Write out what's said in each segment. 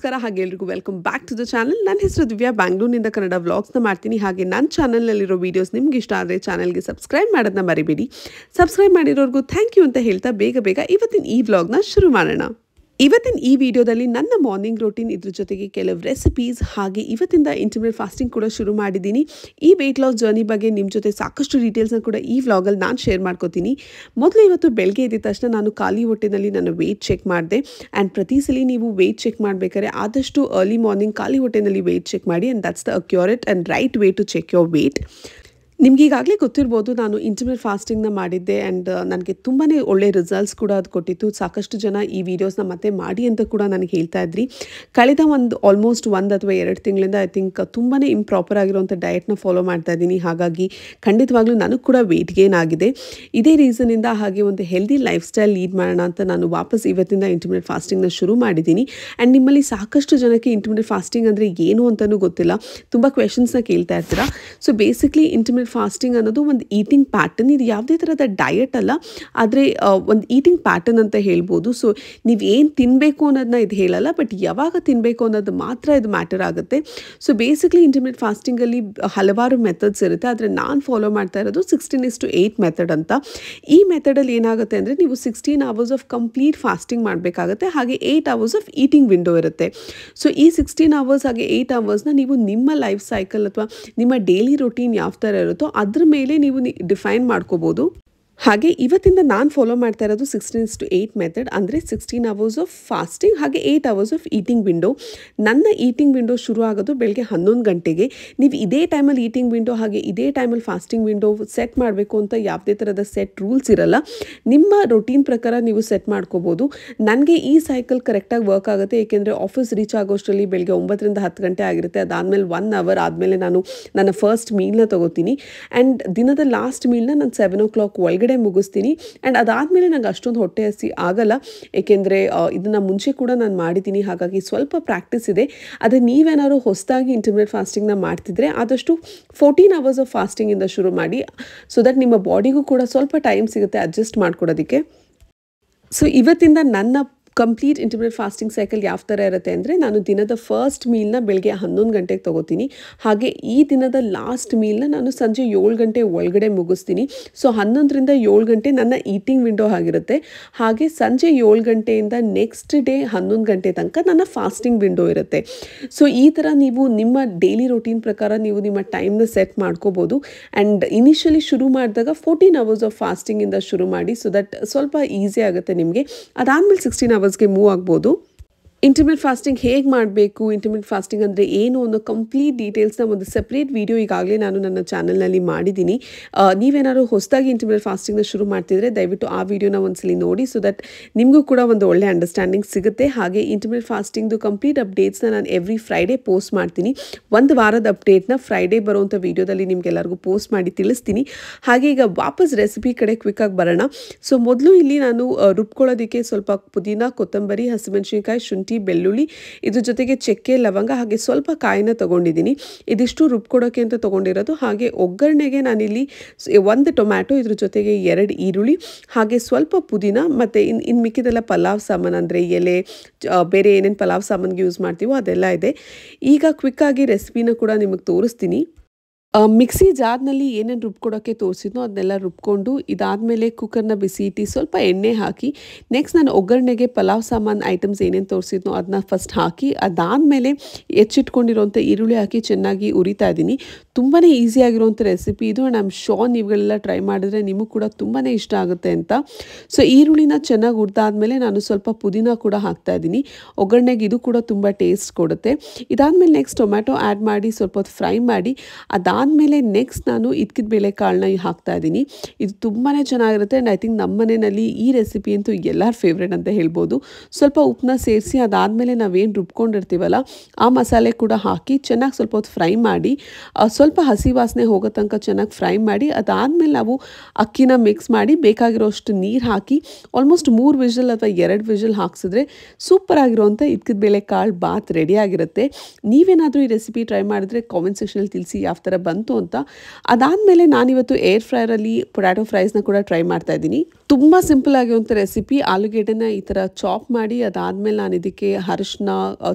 ನಮಸ್ಕಾರ ಹಾಗೆ ಎಲ್ಲರಿಗೂ welcome back to the channel. ನನ್ನ ಹೆಸರು ದಿವ್ಯಾ, ಬ್ಯಾಂಗ್ಳೂರಿನಿಂದ ಕನ್ನಡ ವ್ಲಾಗ್ಸ್ನ ಮಾಡ್ತೀನಿ. ಹಾಗೆ ನನ್ನ ಚಾನಲ್ನಲ್ಲಿರೋ ವೀಡಿಯೋಸ್ ನಿಮ್ಗೆ ಇಷ್ಟ ಆದರೆ ಚಾನಲ್ಗೆ ಸಬ್ಸ್ಕ್ರೈಬ್ ಮಾಡೋದನ್ನ ಮರಿಬೇಡಿ. ಸಬ್ಸ್ಕ್ರೈಬ್ ಮಾಡಿರೋರ್ಗೂ ಥ್ಯಾಂಕ್ ಯು ಅಂತ ಹೇಳ್ತಾ ಬೇಗ ಇವತ್ತಿನ ಈ ವ್ಲಾಗ್ನ ಶುರು ಮಾಡೋಣ. ಇವತ್ತಿನ ಈ ವಿಡಿಯೋದಲ್ಲಿ ನನ್ನ ಮಾರ್ನಿಂಗ್ ರೂಟೀನ್, ಇದ್ರ ಜೊತೆಗೆ ಕೆಲವು ರೆಸಿಪೀಸ್, ಹಾಗೆ ಇವತ್ತಿಂದ ಇಂಟರ್ಮಿಟೆಂಟ್ ಫಾಸ್ಟಿಂಗ್ ಕೂಡ ಶುರು ಮಾಡಿದ್ದೀನಿ. ಈ ವೆಯ್ಟ್ ಲಾಸ್ ಜರ್ನಿ ಬಗ್ಗೆ ನಿಮ್ಮ ಜೊತೆ ಸಾಕಷ್ಟು ಡೀಟೇಲ್ಸ್ನ ಕೂಡ ಈ ವ್ಲಾಗಲ್ಲಿ ನಾನು ಶೇರ್ ಮಾಡ್ಕೋತೀನಿ. ಮೊದಲು ಇವತ್ತು ಬೆಳಗ್ಗೆ ಎದ್ದ ತಕ್ಷಣ ನಾನು ಖಾಲಿ ಹೊಟ್ಟೆನಲ್ಲಿ ನನ್ನ ವೆಯ್ಟ್ ಚೆಕ್ ಮಾಡಿದೆ. ಆ್ಯಂಡ್ ಪ್ರತಿ ಸಲ ನೀವು ವೆಯ್ಟ್ ಚೆಕ್ ಮಾಡಬೇಕಾದ್ರೆ ಆದಷ್ಟು ಅರ್ಲಿ ಮಾರ್ನಿಂಗ್ ಖಾಲಿ ಹೊಟ್ಟೆನಲ್ಲಿ ವೆಯ್ಟ್ ಚೆಕ್ ಮಾಡಿ. And that's the accurate and right way to check your weight. ನಿಮ್ಗೆ ಈಗಾಗಲೇ ಗೊತ್ತಿರ್ಬೋದು, ನಾನು ಇಂಟರ್ಮಿಟೆಂಟ್ ಫಾಸ್ಟಿಂಗ್ನ ಮಾಡಿದ್ದೆ ಆ್ಯಂಡ್ ನನಗೆ ತುಂಬಾ ಒಳ್ಳೆ ರಿಸಲ್ಟ್ಸ್ ಕೂಡ ಅದು ಕೊಟ್ಟಿತ್ತು. ಸಾಕಷ್ಟು ಜನ ಈ ವಿಡಿಯೋಸ್ನ ಮತ್ತೆ ಮಾಡಿ ಅಂತ ಕೂಡ ನನಗೆ ಹೇಳ್ತಾ ಇದ್ರಿ. ಕಳೆದ ಆಲ್ಮೋಸ್ಟ್ 1 ಅಥವಾ 2 ತಿಂಗಳಿಂದ ಐ ಥಿಂಕ್ ತುಂಬಾ ಇಂಪ್ರಾಪರ್ ಆಗಿರೋಂಥ ಡಯಟ್ನ ಫಾಲೋ ಮಾಡ್ತಾ ಇದ್ದೀನಿ. ಹಾಗಾಗಿ ಖಂಡಿತವಾಗ್ಲೂ ನನಗೆ ಕೂಡ ವೆಯ್ಟ್ ಗೇನ್ ಆಗಿದೆ. ಇದೇ ರೀಸನಿಂದ ಹಾಗೆ ಒಂದು ಹೆಲ್ದಿ ಲೈಫ್ ಸ್ಟೈಲ್ ಲೀಡ್ ಮಾಡೋಣ ಅಂತ ನಾನು ವಾಪಸ್ ಇವತ್ತಿಂದ ಇಂಟರ್ಮಿಟೆಂಟ್ ಫಾಸ್ಟಿಂಗ್ನ ಶುರು ಮಾಡಿದ್ದೀನಿ. ಆ್ಯಂಡ್ ನಿಮ್ಮಲ್ಲಿ ಸಾಕಷ್ಟು ಜನಕ್ಕೆ ಇಂಟರ್ಮಿಟೆಂಟ್ ಫಾಸ್ಟಿಂಗ್ ಅಂದರೆ ಏನು ಅಂತಲೂ ಗೊತ್ತಿಲ್ಲ, ತುಂಬ ಕ್ವೆಶನ್ಸ್ನ ಕೇಳ್ತಾ ಇರ್ತೀರಾ. ಸೊ ಬೇಸಿಕ್ಲಿ ಇಂಟರ್ಮಿಟೆಂಟ್ ಫಾಸ್ಟಿಂಗ್ ಅನ್ನೋದು ಒಂದು ಈಟಿಂಗ್ ಪ್ಯಾಟರ್ನ್. ಇದು ಯಾವುದೇ ಥರದ ಡಯಟ್ ಅಲ್ಲ, ಆದರೆ ಒಂದು ಈಟಿಂಗ್ ಪ್ಯಾಟರ್ನ್ ಅಂತ ಹೇಳ್ಬೋದು. ಸೊ ನೀವು ಏನು ತಿನ್ನಬೇಕು ಅನ್ನೋದನ್ನ ಇದು ಹೇಳಲ್ಲ, ಬಟ್ ಯಾವಾಗ ತಿನ್ನಬೇಕು ಅನ್ನೋದು ಮಾತ್ರ ಇದು ಮ್ಯಾಟರ್ ಆಗುತ್ತೆ. ಸೊ ಬೇಸಿಕ್ಲಿ ಇಂಟರ್ಮಿಟೆಂಟ್ ಫಾಸ್ಟಿಂಗಲ್ಲಿ ಹಲವಾರು ಮೆಥಡ್ಸ್ ಇರುತ್ತೆ, ಆದರೆ ನಾನು ಫಾಲೋ ಮಾಡ್ತಾ ಇರೋದು 16:8 ಮೆಥಡ್ ಅಂತ. ಈ ಮೆಥಡಲ್ಲಿ ಏನಾಗುತ್ತೆ ಅಂದರೆ ನೀವು 16 hours ಆಫ್ ಕಂಪ್ಲೀಟ್ ಫಾಸ್ಟಿಂಗ್ ಮಾಡಬೇಕಾಗುತ್ತೆ, ಹಾಗೆ 8 hours ಆಫ್ ಈಟಿಂಗ್ ವಿಂಡೋ ಇರುತ್ತೆ. ಸೊ ಈ 16 hours ಹಾಗೆ 8 hours ನೀವು ನಿಮ್ಮ ಲೈಫ್ ಸೈಕಲ್ ಅಥವಾ ನಿಮ್ಮ ಡೈಲಿ ರೂಟೀನ್ ಯಾವ ಥರ ಇರುತ್ತೋ ಅದ್ರ ಮೇಲೆ ನೀವು ಡಿಫೈನ್ ಮಾಡ್ಕೋಬೋದು. ಹಾಗೆ ಇವತ್ತಿಂದ ನಾನು ಫಾಲೋ ಮಾಡ್ತಾ ಇರೋದು 16:8 ಮೆಥಡ್, ಅಂದರೆ 16 hours ಆಫ್ ಫಾಸ್ಟಿಂಗ್ ಹಾಗೆ 8 hours ಆಫ್ ಈಟಿಂಗ್ ವಿಂಡೋ. ನನ್ನ ಈಟಿಂಗ್ ವಿಂಡೋ ಶುರು ಆಗೋದು ಬೆಳಗ್ಗೆ 11 ಗಂಟೆಗೆ. ನೀವು ಇದೇ ಟೈಮಲ್ಲಿ ಈಟಿಂಗ್ ವಿಂಡೋ ಹಾಗೆ ಇದೇ ಟೈಮಲ್ಲಿ ಫಾಸ್ಟಿಂಗ್ ವಿಂಡೋ ಸೆಟ್ ಮಾಡಬೇಕು ಅಂತ ಯಾವುದೇ ಥರದ ಸೆಟ್ ರೂಲ್ಸ್ ಇರಲ್ಲ. ನಿಮ್ಮ ರೊಟೀನ್ ಪ್ರಕಾರ ನೀವು ಸೆಟ್ ಮಾಡ್ಕೋಬೋದು. ನನಗೆ ಈ ಸೈಕಲ್ ಕರೆಕ್ಟಾಗಿ ವರ್ಕ್ ಆಗುತ್ತೆ, ಏಕೆಂದರೆ ಆಫೀಸ್ ರೀಚ್ ಆಗೋಷ್ಟರಲ್ಲಿ ಬೆಳಗ್ಗೆ 9ರಿಂದ 10 ಗಂಟೆ ಆಗಿರುತ್ತೆ. ಅದಾದಮೇಲೆ 1 hour ಆದಮೇಲೆ ನಾನು ನನ್ನ ಫಸ್ಟ್ ಮೀಲ್ನ ತೊಗೋತೀನಿ. ಆ್ಯಂಡ್ ದಿನದ ಲಾಸ್ಟ್ ಮೀಲ್ನ ನಾನು 7 o'clock ಒಳಗಡೆ ಮುಗಿಸ್ತೀನಿ. ಆ್ಯಂಡ್ ಅದಾದಮೇಲೆ ನಂಗೆ ಅಷ್ಟೊಂದು ಹೊಟ್ಟೆ ಹಸಿ ಆಗಲ್ಲ, ಏಕೆಂದರೆ ಇದನ್ನು ಮುಂಚೆ ಕೂಡ ನಾನು ಮಾಡಿದ್ದೀನಿ. ಹಾಗಾಗಿ ಸ್ವಲ್ಪ ಪ್ರಾಕ್ಟೀಸ್ ಇದೆ. ಅದೇ ನೀವೇನಾದ್ರು ಹೊಸದಾಗಿ ಇಂಟರ್ಮಿಟೆಂಟ್ ಫಾಸ್ಟಿಂಗ್ನ ಮಾಡ್ತಿದ್ರೆ ಆದಷ್ಟು 14 hours ಆಫ್ ಫಾಸ್ಟಿಂಗಿಂದ ಶುರು ಮಾಡಿ, ಸೊ ದಟ್ ನಿಮ್ಮ ಬಾಡಿಗೂ ಕೂಡ ಸ್ವಲ್ಪ ಟೈಮ್ ಸಿಗುತ್ತೆ ಅಡ್ಜಸ್ಟ್ ಮಾಡ್ಕೊಡೋದಕ್ಕೆ. ಸೊ ಇವತ್ತಿಂದ ನನ್ನ ಕಂಪ್ಲೀಟ್ ಇಂಟರ್ಮಿಟೆಂಟ್ ಫಾಸ್ಟಿಂಗ್ ಸೈಕಲ್ ಯಾವ ಥರ ಇರುತ್ತೆ ಅಂದರೆ, ನಾನು ದಿನದ ಫಸ್ಟ್ ಮೀಲ್ನ ಬೆಳಗ್ಗೆ 11 ಗಂಟೆಗೆ ತೊಗೋತೀನಿ. ಹಾಗೆ ಈ ದಿನದ ಲಾಸ್ಟ್ ಮೀಲ್ನ ನಾನು ಸಂಜೆ 7 ಗಂಟೆ ಒಳಗಡೆ ಮುಗಿಸ್ತೀನಿ. ಸೊ 11ರಿಂದ 7 ಗಂಟೆ ನನ್ನ ಈಟಿಂಗ್ ವಿಂಡೋ ಆಗಿರುತ್ತೆ. ಹಾಗೆ ಸಂಜೆ 7 ಗಂಟೆಯಿಂದ ನೆಕ್ಸ್ಟ್ ಡೇ 11 ಗಂಟೆ ತನಕ ನನ್ನ ಫಾಸ್ಟಿಂಗ್ ವಿಂಡೋ ಇರುತ್ತೆ. ಸೊ ಈ ಥರ ನೀವು ನಿಮ್ಮ ಡೈಲಿ ರೂಟೀನ್ ಪ್ರಕಾರ ನೀವು ನಿಮ್ಮ ಟೈಮ್ನ ಸೆಟ್ ಮಾಡ್ಕೋಬೋದು. ಆ್ಯಂಡ್ ಇನಿಷಿಯಲಿ ಶುರು ಮಾಡಿದಾಗ 14 hours ಆಫ್ ಫಾಸ್ಟಿಂಗಿಂದ ಶುರು ಮಾಡಿ, ಸೊ ದಟ್ ಸ್ವಲ್ಪ ಈಸಿ ಆಗುತ್ತೆ ನಿಮಗೆ. ಅದಾದಮೇಲೆ 16 hours ಮೂವ್ ಆಗ್ಬೋದು. ಇಂಟರ್ಮಿಟೆಂಟ್ ಫಾಸ್ಟಿಂಗ್ ಹೇಗೆ ಮಾಡಬೇಕು, ಇಂಟರ್ಮಿಟೆಂಟ್ ಫಾಸ್ಟಿಂಗ್ ಅಂದರೆ ಏನು ಅನ್ನೋ ಕಂಪ್ಲೀಟ್ ಡೀಟೇಲ್ಸ್ನ ಒಂದು ಸೆಪ್ರೇಟ್ ವಿಡಿಯೋ ಈಗಾಗಲೇ ನಾನು ನನ್ನ ಚಾನಲ್ನಲ್ಲಿ ಮಾಡಿದ್ದೀನಿ. ನೀವೇನಾದ್ರು ಹೊಸದಾಗಿ ಇಂಟರ್ಮಿಟೆಂಟ್ ಫಾಸ್ಟಿಂಗ್ನ ಶುರು ಮಾಡ್ತಿದ್ರೆ ದಯವಿಟ್ಟು ಆ ವಿಡಿಯೋನ ಒಂದ್ಸಲಿ ನೋಡಿ, ಸೊ ದಟ್ ನಿಮಗೂ ಕೂಡ ಒಂದು ಒಳ್ಳೆ ಅಂಡರ್ಸ್ಟ್ಯಾಂಡಿಂಗ್ ಸಿಗುತ್ತೆ. ಹಾಗೆ ಇಂಟರ್ಮಿಟೆಂಟ್ ಫಾಸ್ಟಿಂಗ್ದು ಕಂಪ್ಲೀಟ್ ಅಪ್ಡೇಟ್ಸ್ನ ನಾನು ಎವ್ರಿ ಫ್ರೈಡೇ ಪೋಸ್ಟ್ ಮಾಡ್ತೀನಿ. ಒಂದು ವಾರದ ಅಪ್ಡೇಟ್ನ ಫ್ರೈಡೇ ಬರುವಂಥ ವಿಡಿಯೋದಲ್ಲಿ ನಿಮಗೆಲ್ಲರಿಗೂ ಪೋಸ್ಟ್ ಮಾಡಿ ತಿಳಿಸ್ತೀನಿ. ಹಾಗೆ ಈಗ ವಾಪಸ್ ರೆಸಿಪಿ ಕಡೆ ಕ್ವಿಕ್ಕಾಗಿ ಬರೋಣ. ಸೊ ಮೊದಲು ಇಲ್ಲಿ ನಾನು ರುಬ್ಕೊಳ್ಳೋದಕ್ಕೆ ಸ್ವಲ್ಪ ಪುದೀನ, ಕೊತ್ತಂಬರಿ, ಹಸಿಮೆಣಸಿನಕಾಯಿ, ಶುಂಠಿ, ಬೆಳ್ಳುಳ್ಳಿ, ಇದ್ರ ಜೊತೆಗೆ ಚಕ್ಕೆ, ಲವಂಗ ಹಾಗೆ ಸ್ವಲ್ಪ ಕಾಯಿನ ತೊಗೊಂಡಿದ್ದೀನಿ. ಇದಿಷ್ಟು ರುಬ್ಕೊಡೋಕ್ಕೆ ಅಂತ ತೊಗೊಂಡಿರೋದು. ಹಾಗೆ ಒಗ್ಗರಣೆಗೆ ನಾನಿಲ್ಲಿ 1 ಟೊಮ್ಯಾಟೊ, ಇದ್ರ ಜೊತೆಗೆ 2 ಈರುಳ್ಳಿ, ಹಾಗೆ ಸ್ವಲ್ಪ ಪುದೀನ, ಮತ್ತು ಇನ್ನು ಮಿಕ್ಕಿದೆಲ್ಲ ಪಲಾವ್ ಸಾಮಾನು, ಅಂದರೆ ಎಲೆ, ಬೇರೆ ಏನೇನು ಪಲಾವ್ ಸಾಮಾನಿಗೆ ಯೂಸ್ ಮಾಡ್ತೀವೋ ಅದೆಲ್ಲ ಇದೆ. ಈಗ ಕ್ವಿಕ್ಕಾಗಿ ರೆಸಿಪಿನ ಕೂಡ ನಿಮಗೆ ತೋರಿಸ್ತೀನಿ. ಮಿಕ್ಸಿ ಜಾರ್ನಲ್ಲಿ ಏನೇನು ರುಬ್ಕೊಡೋಕ್ಕೆ ತೋರಿಸಿದ್ನೋ ಅದನ್ನೆಲ್ಲ ರುಬ್ಕೊಂಡು, ಇದಾದಮೇಲೆ ಕುಕ್ಕರ್ನ ಬಿಸಿ ಇಟ್ಟು ಸ್ವಲ್ಪ ಎಣ್ಣೆ ಹಾಕಿ, ನೆಕ್ಸ್ಟ್ ನಾನು ಒಗ್ಗರಣೆಗೆ ಪಲಾವ್ ಸಾಮಾನು ಐಟಮ್ಸ್ ಏನೇನು ತೋರಿಸಿದ್ನೋ ಅದನ್ನ ಫಸ್ಟ್ ಹಾಕಿ, ಅದಾದಮೇಲೆ ಹೆಚ್ಚಿಟ್ಕೊಂಡಿರೋಂಥ ಈರುಳ್ಳಿ ಹಾಕಿ ಚೆನ್ನಾಗಿ ಉರಿತಾ ಇದ್ದೀನಿ. ತುಂಬಾ ಈಸಿಯಾಗಿರೋಂಥ ರೆಸಿಪಿ ಇದು. ಆ್ಯಂಡ್ ಐ ಆಮ್ ಶೋರ್ ನೀವುಗಳೆಲ್ಲ ಟ್ರೈ ಮಾಡಿದ್ರೆ ನಿಮಗೂ ಕೂಡ ತುಂಬಾ ಇಷ್ಟ ಆಗುತ್ತೆ ಅಂತ. ಸೊ ಈರುಳ್ಳಿನ ಚೆನ್ನಾಗಿ ಹುರಿದಾದ್ಮೇಲೆ ನಾನು ಸ್ವಲ್ಪ ಪುದೀನ ಕೂಡ ಹಾಕ್ತಾ ಇದ್ದೀನಿ. ಒಗ್ಗರಣೆಗೆ ಇದು ಕೂಡ ತುಂಬ ಟೇಸ್ಟ್ ಕೊಡುತ್ತೆ. ಇದಾದಮೇಲೆ ನೆಕ್ಸ್ಟ್ ಟೊಮ್ಯಾಟೊ ಆ್ಯಡ್ ಮಾಡಿ ಸ್ವಲ್ಪ ಹೊತ್ತು ಫ್ರೈ ಮಾಡಿ, ಅದಾದಮೇಲೆ ನೆಕ್ಸ್ಟ್ ನಾನು ಇದ್ಕಿದ ಬೇಳೆಕಾಳನ್ನ ಹಾಕ್ತಾ ಇದ್ದೀನಿ. ಇದು ತುಂಬಾ ಚೆನ್ನಾಗಿರುತ್ತೆ. ಆ್ಯಂಡ್ ಐ ಥಿಂಕ್ ನಮ್ಮ ಮನೆಯಲ್ಲಿ ಈ ರೆಸಿಪಿ ಅಂತೂ ಎಲ್ಲರ ಫೇವ್ರೇಟ್ ಅಂತ ಹೇಳ್ಬೋದು. ಸ್ವಲ್ಪ ಉಪ್ಪನ್ನ ಸೇರಿಸಿ ಅದಾದಮೇಲೆ ನಾವೇನು ರುಬ್ಕೊಂಡಿರ್ತೀವಲ್ಲ ಆ ಮಸಾಲೆ ಕೂಡ ಹಾಕಿ ಚೆನ್ನಾಗಿ ಸ್ವಲ್ಪ ಹೊತ್ತು ಫ್ರೈ ಮಾಡಿ, ಸ್ವಲ್ಪ ಹಸಿ ವಾಸನೆ ಹೋಗೋ ತನಕ ಚೆನ್ನಾಗಿ ಫ್ರೈ ಮಾಡಿ, ಅದಾದಮೇಲೆ ನಾವು ಅಕ್ಕಿನ ಮಿಕ್ಸ್ ಮಾಡಿ ಬೇಕಾಗಿರೋಷ್ಟು ನೀರು ಹಾಕಿ ಆಲ್ಮೋಸ್ಟ್ 3 ವಿಷಲ್ ಅಥವಾ 2 ವಿಷಲ್ ಹಾಕ್ಸಿದ್ರೆ ಸೂಪರ್ ಆಗಿರೋಂಥ ಇದ್ಕಿದ ಬೇಳೆ ಕಾಳು ಬಾತ್ ರೆಡಿ ಆಗಿರುತ್ತೆ. ನೀವೇನಾದರೂ ಈ ರೆಸಿಪಿ ಟ್ರೈ ಮಾಡಿದ್ರೆ ಕಾಮೆಂಟ್ ಸೆಕ್ಷನಲ್ಲಿ ತಿಳಿಸಿ ಯಾವ ಥರ ಬಂತು ಅಂತ. ಅದಾದಮೇಲೆ ನಾನಿವತ್ತು ಏರ್ ಫ್ರೈರಲ್ಲಿ ಪೊಟ್ಯಾಟೊ ಫ್ರೈಸ್ನ ಕೂಡ ಟ್ರೈ ಮಾಡ್ತಾ ಇದ್ದೀನಿ. ತುಂಬ ಸಿಂಪಲ್ ಆಗಿರುವಂಥ ರೆಸಿಪಿ. ಆಲೂಗೆಡ್ಡೆನ ಈ ಥರ ಚಾಪ್ ಮಾಡಿ ಅದಾದಮೇಲೆ ನಾನು ಇದಕ್ಕೆ ಅರಿಶಿನ,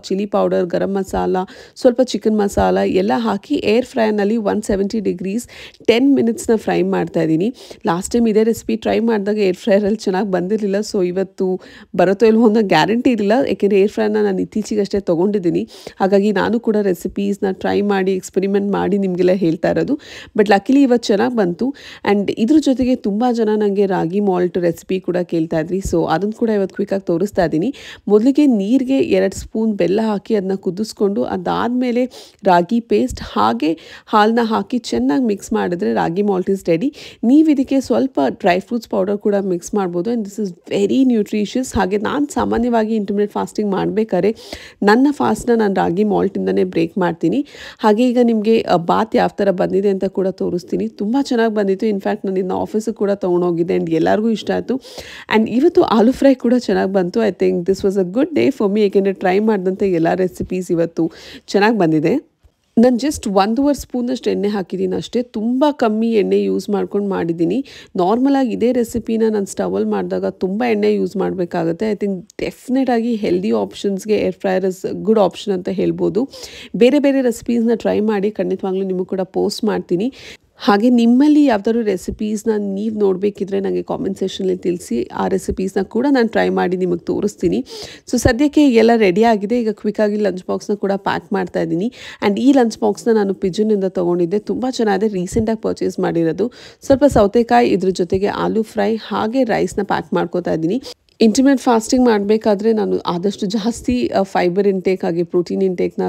ಚಿಲ್ಲಿ ಪೌಡರ್, ಗರಂ ಮಸಾಲ, ಸ್ವಲ್ಪ ಚಿಕನ್ ಮಸಾಲ ಎಲ್ಲ ಹಾಕಿ ಏರ್ ಫ್ರೈನಲ್ಲಿ 170 ಡಿಗ್ರೀಸ್ 10 ಮಿನಿಟ್ಸ್ನ ಫ್ರೈ ಮಾಡ್ತಾ ಇದ್ದೀನಿ. ಲಾಸ್ಟ್ ಟೈಮ್ ಇದೇ ರೆಸಿಪಿ ಟ್ರೈ ಮಾಡಿದಾಗ ಏರ್ ಫ್ರೈರಲ್ಲಿ ಚೆನ್ನಾಗಿ ಬಂದಿರಲಿಲ್ಲ. ಸೊ ಇವತ್ತು ಬರುತ್ತೋ ಇಲ್ವೋ ಅನ್ನೋ ಗ್ಯಾರಂಟಿ ಇರಲಿಲ್ಲ, ಯಾಕೆಂದರೆ ಏರ್ ಫ್ರೈನ ನಾನು ಇತ್ತೀಚೆಗಷ್ಟೇ ತೊಗೊಂಡಿದ್ದೀನಿ. ಹಾಗಾಗಿ ನಾನು ಕೂಡ ರೆಸಿಪೀಸ್ನ ಟ್ರೈ ಮಾಡಿ ಎಕ್ಸ್ಪೆರಿಮೆಂಟ್ ಮಾಡಿ ನಿಮಗೆಲ್ಲ ಹೇಳ್ತಾ ಇರೋದು. ಬಟ್ ಲಕ್ಕಿಲಿ ಇವತ್ತು ಚೆನ್ನಾಗಿ ಬಂತು. ಆ್ಯಂಡ್ ಇದ್ರ ಜೊತೆಗೆ ತುಂಬ ಜನ ನನಗೆ ರಾಗಿ ಮಾಲ್ಟ್ ರೆಸಿಪಿ ಕೂಡ ಕೇಳ್ತಾ ಇದ್ರಿ. ಸೊ ಅದನ್ನು ಕೂಡ ಇವತ್ತು ಕ್ವಿಕ್ಕಾಗಿ ತೋರಿಸ್ತಾ ಇದ್ದೀನಿ. ಮೊದಲಿಗೆ ನೀರಿಗೆ 2 ಸ್ಪೂನ್ ಬೆಲ್ಲ ಹಾಕಿ ಅದನ್ನ ಕುದಿಸ್ಕೊಂಡು ಅದಾದಮೇಲೆ ರಾಗಿ ಪೇಸ್ಟ್ ಹಾಗೆ ಹಾಲನ್ನ ಹಾಕಿ ಚೆನ್ನಾಗಿ ಮಿಕ್ಸ್ ಮಾಡಿದ್ರೆ ರಾಗಿ ಮಾಲ್ಟ್ ಇಸ್ ರೆಡಿ. ನೀವು ಇದಕ್ಕೆ ಸ್ವಲ್ಪ ಡ್ರೈ ಫ್ರೂಟ್ಸ್ ಪೌಡರ್ ಕೂಡ ಮಿಕ್ಸ್ ಮಾಡ್ಬೋದು. And this is very nutritious. ಹಾಗೆ ನಾನು ಸಾಮಾನ್ಯವಾಗಿ ಇಂಟರ್ಮಿಡಿಯೇಟ್ ಫಾಸ್ಟಿಂಗ್ ಮಾಡಬೇಕಾದ್ರೆ ನನ್ನ ಫಾಸ್ಟ್ನ ನಾನು ರಾಗಿ ಮಾಲ್ಟಿಂದನೇ ಬ್ರೇಕ್ ಮಾಡ್ತೀನಿ. ಹಾಗೆ ಈಗ ನಿಮಗೆ ಬಾತ್ ಯಾವ ಥರ ಬಂದಿದೆ ಅಂತ ಕೂಡ ತೋರಿಸ್ತೀನಿ. ತುಂಬ ಚೆನ್ನಾಗಿ ಬಂದಿತ್ತು. ಇನ್ಫ್ಯಾಕ್ಟ್ ನಾನು ಇನ್ನು ಆಫೀಸಿಗೆ ಕೂಡ ತೊಗೊಂಡೋಗಿದ್ದೆ ಆ್ಯಂಡ್ ಎಲ್ಲರಿಗೂ ಇಷ್ಟ ಆಯಿತು. ಆ್ಯಂಡ್ ಇವತ್ತು ಆಲೂ ಫ್ರೈ ಕೂಡ ಚೆನ್ನಾಗಿ ಬಂತು. I think this was a good day for me, ಏಕೆಂದರೆ ಟ್ರೈ ಮಾಡಿದಂಥ ಎಲ್ಲ ರೆಸಿಪೀಸ್ ಇವತ್ತು ಚೆನ್ನಾಗಿ ಬಂದಿದೆ. ನಾನು ಜಸ್ಟ್ 1.5 ಸ್ಪೂನಷ್ಟು ಎಣ್ಣೆ ಹಾಕಿದ್ದೀನಿ ಅಷ್ಟೇ. ತುಂಬ ಕಮ್ಮಿ ಎಣ್ಣೆ ಯೂಸ್ ಮಾಡ್ಕೊಂಡು ಮಾಡಿದ್ದೀನಿ. ನಾರ್ಮಲಾಗಿ ಇದೇ ರೆಸಿಪಿನ ನಾನು ಸ್ಟವಲ್ಲಿ ಮಾಡಿದಾಗ ತುಂಬ ಎಣ್ಣೆ ಯೂಸ್ ಮಾಡಬೇಕಾಗುತ್ತೆ. ಐ ಥಿಂಕ್ ಡೆಫಿನೆಟಾಗಿ ಹೆಲ್ದಿ ಆಪ್ಷನ್ಸ್ಗೆ air fryer is good option ಅಂತ ಹೇಳ್ಬೋದು. ಬೇರೆ ಬೇರೆ ರೆಸಿಪೀಸ್ನ ಟ್ರೈ ಮಾಡಿ ಖಂಡಿತವಾಗ್ಲೂ ನಿಮಗೂ ಕೂಡ ಪೋಸ್ಟ್ ಮಾಡ್ತೀನಿ. ಹಾಗೆ ನಿಮ್ಮಲ್ಲಿ ಯಾವ್ದಾದ್ರು ರೆಸಿಪೀಸ್ನ ನೀವು ನೋಡಬೇಕಿದ್ರೆ ನನಗೆ ಕಾಮೆಂಟ್ ಸೆಕ್ಷನಲ್ಲಿ ತಿಳಿಸಿ. ಆ ರೆಸಿಪೀಸ್ನ ಕೂಡ ನಾನು ಟ್ರೈ ಮಾಡಿ ನಿಮಗೆ ತೋರಿಸ್ತೀನಿ. ಸೊ ಸದ್ಯಕ್ಕೆ ಎಲ್ಲ ರೆಡಿ ಆಗಿದೆ. ಈಗ ಕ್ವಿಕ್ಕಾಗಿ ಲಂಚ್ ಬಾಕ್ಸ್ನ ಕೂಡ ಪ್ಯಾಕ್ ಮಾಡ್ತಾ ಇದ್ದೀನಿ. ಆ್ಯಂಡ್ ಈ ಲಂಚ್ ಬಾಕ್ಸ್ನ ನಾನು ಪಿಜನ್ನಿಂದ ತೊಗೊಂಡಿದ್ದೆ. ತುಂಬ ಚೆನ್ನಾಗಿದೆ, ರೀಸೆಂಟಾಗಿ ಪರ್ಚೇಸ್ ಮಾಡಿರೋದು. ಸ್ವಲ್ಪ ಸೌತೆಕಾಯಿ, ಇದ್ರ ಜೊತೆಗೆ ಆಲೂ ಫ್ರೈ ಹಾಗೆ ರೈಸ್ನ ಪ್ಯಾಕ್ ಮಾಡ್ಕೋತಾ ಇದ್ದೀನಿ. ಇಂಟರ್ಮಿಡಿಯೇಟ್ ಫಾಸ್ಟಿಂಗ್ ಮಾಡಬೇಕಾದ್ರೆ ನಾನು ಆದಷ್ಟು ಜಾಸ್ತಿ ಫೈಬರ್ ಇಂಟೇಕ್ ಹಾಗೆ ಪ್ರೋಟೀನ್ ಇಂಟೇಕ್ನ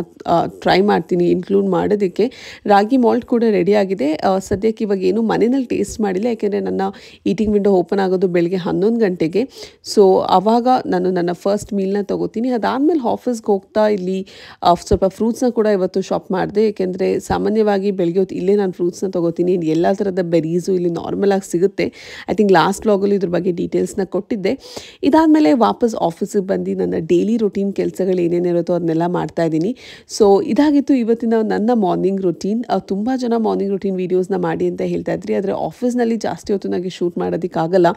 ಟ್ರೈ ಮಾಡ್ತೀನಿ ಇನ್ಕ್ಲೂಡ್ ಮಾಡೋದಕ್ಕೆ. ರಾಗಿ ಮಾಲ್ಟ್ ಕೂಡ ರೆಡಿ ಆಗಿದೆ. ಸದ್ಯಕ್ಕೆ ಇವಾಗ ಏನು ಮನೆಯಲ್ಲಿ ಟೇಸ್ಟ್ ಮಾಡಿಲ್ಲ, ಯಾಕೆಂದರೆ ನನ್ನ ಈಟಿಂಗ್ ವಿಂಡೋ ಓಪನ್ ಆಗೋದು ಬೆಳಗ್ಗೆ 11 ಗಂಟೆಗೆ. ಸೊ ಆವಾಗ ನಾನು ನನ್ನ ಫಸ್ಟ್ ಮೀಲ್ನ ತೊಗೋತೀನಿ. ಅದಾದಮೇಲೆ ಆಫೀಸ್ಗೆ ಹೋಗ್ತಾ ಇಲ್ಲಿ ಸ್ವಲ್ಪ ಫ್ರೂಟ್ಸ್ನ ಕೂಡ ಇವತ್ತು ಶಾಪ್ ಮಾಡಿದೆ, ಏಕೆಂದರೆ ಸಾಮಾನ್ಯವಾಗಿ ಬೆಳಗ್ಗೆ ಹೊತ್ತು ಇಲ್ಲೇ ನಾನು ಫ್ರೂಟ್ಸ್ನ ತೊಗೋತೀನಿ. ಎಲ್ಲ ಥರದ ಬೆರೀಸು ಇಲ್ಲಿ ನಾರ್ಮಲಾಗಿ ಸಿಗುತ್ತೆ. ಐ ಥಿಂಕ್ ಲಾಸ್ಟ್ ವ್ಲಾಗಲ್ಲಿ ಇದ್ರ ಬಗ್ಗೆ ಡೀಟೇಲ್ಸ್ನ ಕೊಟ್ಟಿದ್ದೆ. ಇದಾದಮೇಲೆ ವಾಪಸ್ ಆಫೀಸಿಗೆ ಬಂದು ನನ್ನ ಡೈಲಿ ರೊಟೀನ್ ಕೆಲಸಗಳು ಏನೇನಿರುತ್ತೋ ಅದನ್ನೆಲ್ಲ ಮಾಡ್ತಾ ಇದ್ದೀನಿ. ಸೊ ಇದಾಗಿತ್ತು ಇವತ್ತಿನ ನನ್ನ ಮಾರ್ನಿಂಗ್ ರೊಟೀನ್. ತುಂಬ ಜನ ಮಾರ್ನಿಂಗ್ ರೊಟೀನ್ ವೀಡಿಯೋಸ್ನ ಮಾಡಿ ಅಂತ ಹೇಳ್ತಾ ಇದ್ರಿ, ಆದರೆ ಆಫೀಸ್ನಲ್ಲಿ ಜಾಸ್ತಿ ಹೊತ್ತು ನನಗೆ ಶೂಟ್ ಮಾಡೋದಕ್ಕಾಗಲ್ಲ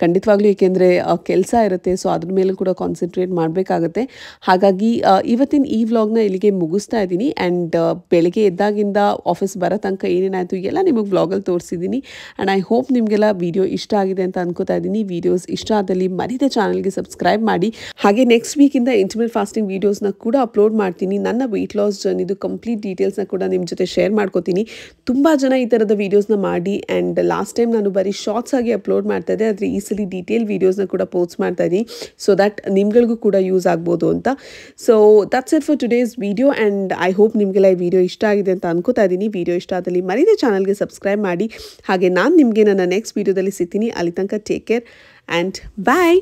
ಖಂಡಿತವಾಗ್ಲೂ, ಏಕೆಂದರೆ ಕೆಲಸ ಇರುತ್ತೆ. ಸೊ ಅದ್ರ ಮೇಲೂ ಕೂಡ ಕಾನ್ಸಂಟ್ರೇಟ್ ಮಾಡಬೇಕಾಗತ್ತೆ. ಹಾಗಾಗಿ ಇವತ್ತಿನ ಈ ವ್ಲಾಗ್ನ ಇಲ್ಲಿಗೆ ಮುಗಿಸ್ತಾ ಇದ್ದೀನಿ. ಆ್ಯಂಡ್ ಬೆಳಗ್ಗೆ ಎದ್ದಾಗಿಂದ ಆಫೀಸ್ ಬರೋ ತನಕ ಏನೇನಾಯಿತು ಎಲ್ಲ ನಿಮಗೆ ವ್ಲಾಗಲ್ಲಿ ತೋರಿಸಿದ್ದೀನಿ. ಆ್ಯಂಡ್ ಐ ಹೋಪ್ ನಿಮಗೆಲ್ಲ ವಿಡಿಯೋ ಇಷ್ಟ ಆಗಿದೆ ಅಂತ ಅನ್ಕೋತಾ ಇದ್ದೀನಿ. ವಿಡಿಯೋಸ್ ಇಷ್ಟ ಆದಲ್ಲಿ ಮರಿದೆ ಚಾನಲ್ಗೆ ಸಬ್ಸ್ಕ್ರೈಬ್ ಮಾಡಿ. ಹಾಗೆ ನೆಕ್ಸ್ಟ್ ವೀಕಿಂದ ಇಂಟರ್ಮಿಡಿಯೇಟ್ ಫಾಸ್ಟಿಂಗ್ ವೀಡಿಯೋಸ್ನ ಕೂಡ ಅಪ್ಲೋಡ್ ಮಾಡ್ತೀನಿ. ನನ್ನ ವೆಯ್ಟ್ ಲಾಸ್ ಜರ್ನಿದು ಕಂಪ್ಲೀಟ್ ಡೀಟೇಲ್ಸ್ನ ಕೂಡ ನಿಮ್ಮ ಜೊತೆ ಶೇರ್ ಮಾಡ್ಕೋತೀನಿ. ತುಂಬ ಜನ ಈ ಥರದ ವೀಡಿಯೋಸ್ನ ಮಾಡಿ ಆ್ಯಂಡ್ ಲಾಸ್ಟ್ ಟೈಮ್ ನಾನು ಬರೀ ಶಾರ್ಟ್ಸ್ ಆಗಿ ಅಪ್ಲೋಡ್ ಮಾಡ್ತಾ ಇದ್ದೆ, ಆದರೆ ಈ ಸಲ ಡೀಟೇಲ್ ವೀಡಿಯೋಸ್ನ ಕೂಡ ಪೋಸ್ಟ್ ಮಾಡ್ತಾ ಇದ್ದೀನಿ, ಸೊ ದಟ್ ನಿಮ್ಗಳಿಗೂ ಕೂಡ ಯೂಸ್ ಆಗ್ಬೋದು ಅಂತ. So that's it for today's video. And I hope ನಿಮಗೆಲ್ಲ ಈ ವಿಡಿಯೋ ಇಷ್ಟ ಆಗಿದೆ ಅಂತ ಅನ್ಕೋತಾ ಇದ್ದೀನಿ. ವಿಡಿಯೋ ಇಷ್ಟ ಆದಲ್ಲಿ ಮರಿದೆ ಚಾನಲ್ಗೆ ಸಬ್ಸ್ಕ್ರೈಬ್ ಮಾಡಿ. ಹಾಗೆ ನಾನು ನಿಮಗೆ ನನ್ನ ನೆಕ್ಸ್ಟ್ ವೀಡಿಯೋದಲ್ಲಿ ಸಿಗ್ತೀನಿ. ಅಲ್ಲಿ ತನಕ ಟೇಕ್ ಕೇರ್ ಆ್ಯಂಡ್ ಬಾಯ್.